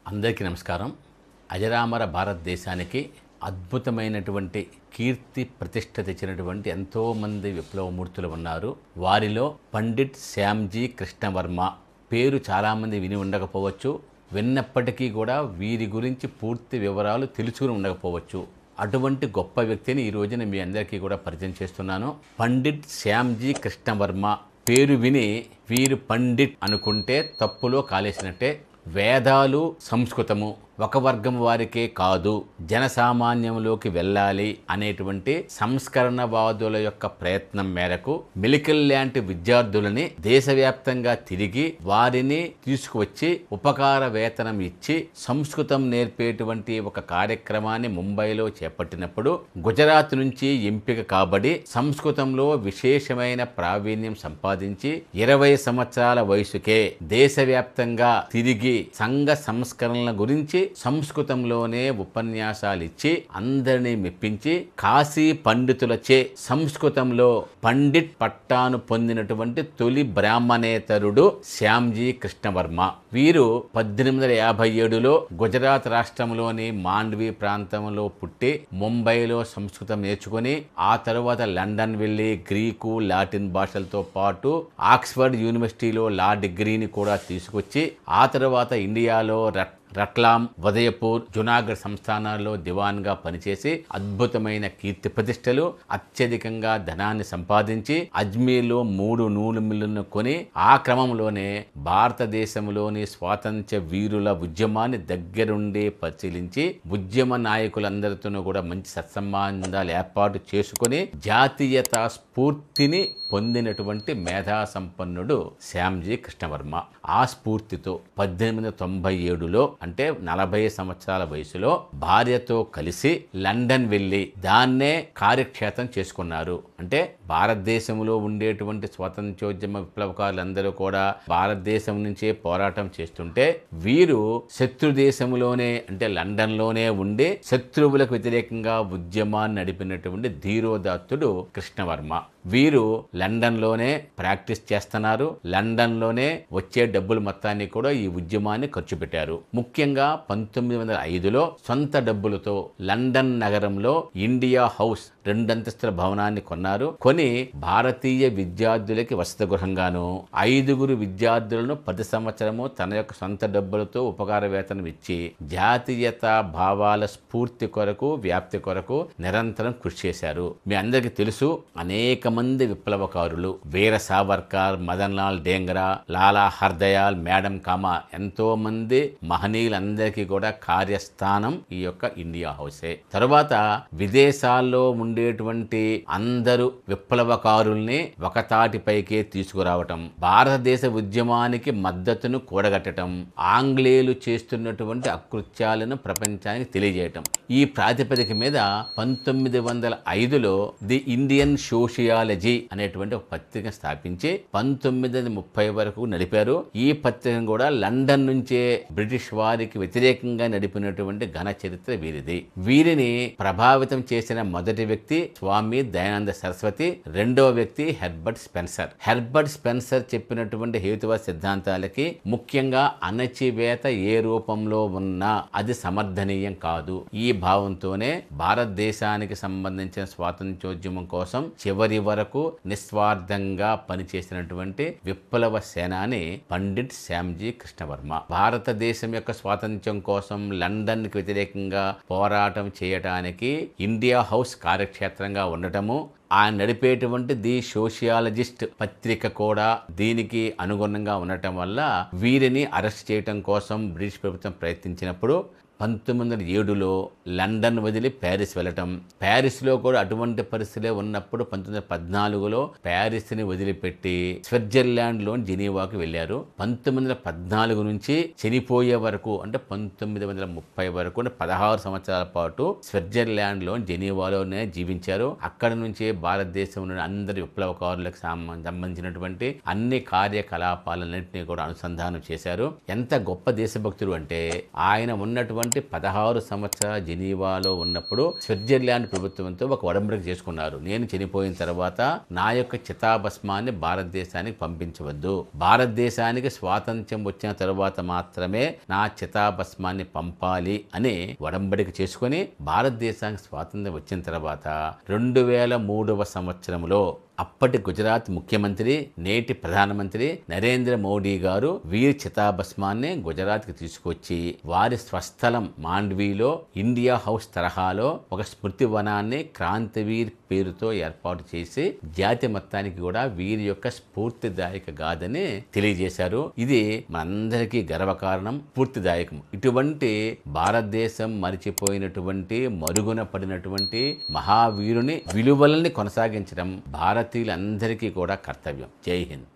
అందరికీ నమస్కారం. అజరామర భారతదేశానికి అద్భుతమైనటువంటి కీర్తి ప్రతిష్ఠ తెచ్చినటువంటి ఎంతోమంది విప్లవమూర్తులు ఉన్నారు. వారిలో పండిట్ శ్యామ్జీ కృష్ణవర్మ పేరు చాలామంది విని ఉండకపోవచ్చు. విన్నప్పటికీ కూడా వీరి గురించి పూర్తి వివరాలు తెలుసుకుని ఉండకపోవచ్చు. అటువంటి గొప్ప వ్యక్తిని ఈ రోజున మీ అందరికీ కూడా పరిచయం చేస్తున్నాను. పండిట్ శ్యామ్జీ కృష్ణవర్మ పేరు విని వీరు పండిట్ అనుకుంటే తప్పులో కాలేసినట్టే. వేదాలు సంస్కృతము ఒక వర్గం వారికే కాదు, జనసామాన్యంలోకి వెళ్ళాలి అనేటువంటి సంస్కరణవాదుల యొక్క ప్రయత్నం మేరకు మెడికల్ లాంటి విద్యార్థులని దేశవ్యాప్తంగా తిరిగి వారిని తీసుకువచ్చి ఉపకార వేతనం ఇచ్చి సంస్కృతం నేర్పేటువంటి ఒక కార్యక్రమాన్ని ముంబైలో చేపట్టినప్పుడు గుజరాత్ నుంచి ఎంపిక కాబడి సంస్కృతంలో విశేషమైన ప్రావీణ్యం సంపాదించి 20 సంవత్సరాల వయసుకే దేశవ్యాప్తంగా తిరిగి సంఘ సంస్కరణల గురించి సంస్కృతంలోనే ఉపన్యాసాలు ఇచ్చి అందరినీ మెప్పించి కాశీ పండితులచే సంస్కృతంలో పండిట్ పట్టాను పొందినటువంటి తొలి బ్రాహ్మణేతరుడు శ్యామ్జీ కృష్ణవర్మ. వీరు 1857లో గుజరాత్ రాష్ట్రంలోని మాండ్వి ప్రాంతంలో పుట్టి ముంబైలో సంస్కృతం నేర్చుకుని ఆ తరువాత లండన్ వెళ్లి గ్రీకు లాటిన్ భాషలతో పాటు ఆక్స్ఫర్డ్ యూనివర్సిటీలో లా డిగ్రీని కూడా తీసుకొచ్చి ఆ తర్వాత ఇండియాలో రట్లాం, ఉదయపూర్, జునాగఢ్ సంస్థానాల్లో దివాన్గా పనిచేసి అద్భుతమైన కీర్తి ప్రతిష్టలు, అత్యధికంగా ధనాన్ని సంపాదించి అజ్మీర్లో 3 నూలు మిల్లులను కొని ఆ క్రమంలోనే భారతదేశంలోని స్వాతంత్ర్య వీరుల ఉద్యమాన్ని దగ్గరుండి పరిశీలించి ఉద్యమ నాయకులందరితోనూ కూడా మంచి సత్సంబంధాలు ఏర్పాటు చేసుకుని జాతీయతా స్ఫూర్తిని పొందినటువంటి మేధా సంపన్నుడు శ్యామ్జీ కృష్ణవర్మ. ఆ స్ఫూర్తితో 1897లో అంటే 40 సంవత్సరాల వయసులో భార్యతో కలిసి లండన్ వెళ్ళి దాన్నే కార్యక్షేత్రం చేసుకున్నారు. అంటే భారతదేశంలో ఉండేటువంటి స్వాతంత్ర్యోద్యమ విప్లవకారులందరూ కూడా భారతదేశం నుంచే పోరాటం చేస్తుంటే వీరు శత్రు దేశంలోనే అంటే లండన్లోనే ఉండి శత్రువులకు వ్యతిరేకంగా ఉద్యమాన్ని నడిపినటువంటి ధీరోదాత్తుడు కృష్ణవర్మ. వీరు లండన్లోనే ప్రాక్టీస్ చేస్తున్నారు. లండన్లోనే వచ్చే డబ్బులు మొత్తాన్ని కూడా ఈ ఉద్యమాన్ని ఖర్చు పెట్టారు. ముఖ్యంగా 1905లో సొంత డబ్బులతో లండన్ నగరంలో ఇండియా హౌస్ 2 అంతస్తుల భవనాన్ని కొన్నారు. కొని భారతీయ విద్యార్థులకి వసతి గృహంగాను 5 విద్యార్థులను 10 సంవత్సరము తన యొక్క సొంత డబ్బులతో ఉపకార వేతనం ఇచ్చి జాతీయతా భావాల స్ఫూర్తి కొరకు వ్యాప్తి కొరకు నిరంతరం కృషి చేశారు. మీ అందరికీ తెలుసు, అనేక మంది విప్లవకారులు వీర సావర్కర్, మదన్ లాల్ డేంగరా, లాలా హర్దయాల్, మేడం కామా ఎంతో మంది మహనీయులందరికీ కూడా కార్యస్థానం ఈ యొక్క ఇండియా హౌసే. తరువాత విదేశాల్లో ఉండేటువంటి అందరూ విప్లవకారుల్ని ఒకతాటిపైకే తీసుకురావటం, భారతదేశ ఉద్యమానికి మద్దతును కూడగట్టడం, ఆంగ్లేయులు చేస్తున్నటువంటి అకృత్యాలను ప్రపంచానికి తెలియజేయటం. ఈ ప్రాతిపదిక మీద 1905లో ది ఇండియన్ సోషియాలజీ అనేటువంటి ఒక పత్రిక స్థాపించి 1930 వరకు నడిపారు. ఈ పత్రికను కూడా లండన్ నుంచే బ్రిటిష్ వారికి వ్యతిరేకంగా నడిపినటువంటి ఘన చరిత్ర వీరిది. వీరిని ప్రభావితం చేసిన మొదటి వ్యక్తి స్వామి దయానంద సరస్వతి, రెండవ వ్యక్తి హెర్బర్ట్ స్పెన్సర్. హెర్బర్ట్ స్పెన్సర్ చెప్పినటువంటి హేతువాద సిద్ధాంతాలకి ముఖ్యంగా అణచివేత ఏ రూపంలో ఉన్నా అది సమర్థనీయం కాదు, ఈ భావంతోనే భారతదేశానికి సంబంధించిన స్వాతంత్ర్యోద్యమం కోసం చివరి వరకు నిస్వార్థంగా పనిచేసినటువంటి విప్లవ సేనాని పండిట్ శ్యామ్జీ కృష్ణవర్మ. భారతదేశం యొక్క స్వాతంత్ర్యం కోసం లండన్ కి వ్యతిరేకంగా పోరాటం చేయటానికి ఇండియా హౌస్ కార్యక్షేత్రంగా ఉండటము, ఆయన నడిపేటువంటి ది సోషియాలజిస్ట్ పత్రిక కూడా దీనికి అనుగుణంగా ఉండటం వల్ల వీరిని అరెస్ట్ చేయటం కోసం బ్రిటిష్ ప్రభుత్వం ప్రయత్నించినప్పుడు 1907లో లండన్ వదిలి ప్యారిస్ వెళ్ళటం, ప్యారిస్లో కూడా అటువంటి పరిస్థితులే ఉన్నప్పుడు 1914లో ప్యారిస్ని వదిలిపెట్టి స్విట్జర్లాండ్లోని జెనీవాకు వెళ్ళారు. 1914 నుంచి చనిపోయే వరకు అంటే 1930 వరకు 16 సంవత్సరాల పాటు స్విట్జర్లాండ్లోని జెనీవాలోనే జీవించారు. అక్కడి నుంచే భారతదేశంలోని అందరి విప్లవకారులకు సంబంధించినటువంటి అన్ని కార్యకలాపాలన్నింటినీ కూడా అనుసంధానం చేశారు. ఎంత గొప్ప దేశభక్తుడు అంటే ఆయన ఉన్నటువంటి ప్రధానమంత్రి 16 సంవత్సరాల జెనీవాలో ఉన్నప్పుడు స్విట్జర్లాండ్ ప్రభుత్వంతో ఒక ఒడంబడిక చేసుకున్నారు. నేను చనిపోయిన తర్వాత నా యొక్క చితాభస్మాన్ని భారతదేశానికి పంపించవద్దు, భారతదేశానికి స్వాతంత్ర్యం వచ్చిన తరువాత మాత్రమే నా చితాభస్మాన్ని పంపాలి అని ఒడంబడిక చేసుకుని భారతదేశానికి స్వాతంత్ర్యం వచ్చిన తర్వాత 2003వ సంవత్సరంలో అప్పటి గుజరాత్ ముఖ్యమంత్రి, నేటి ప్రధానమంత్రి నరేంద్ర మోడీ గారు వీరి చితాభస్మాన్ని గుజరాత్కి తీసుకొచ్చి వారి స్వస్థలం మాండ్వీలో ఇండియా హౌస్ తరహాలో ఒక స్మృతి వనాన్ని క్రాంతివీర్ పేరుతో ఏర్పాటు చేసి జాతి మొత్తానికి కూడా వీరి యొక్క స్ఫూర్తిదాయక గాథని తెలియజేశారు. ఇది మనందరికీ గర్వకారణం, స్ఫూర్తిదాయకం. ఇటువంటి భారతదేశం మరిచిపోయినటువంటి మరుగున పడినటువంటి మహావీరుని విలువలని కొనసాగించడం భారతీయులందరికీ కూడా కర్తవ్యం. జై హింద్.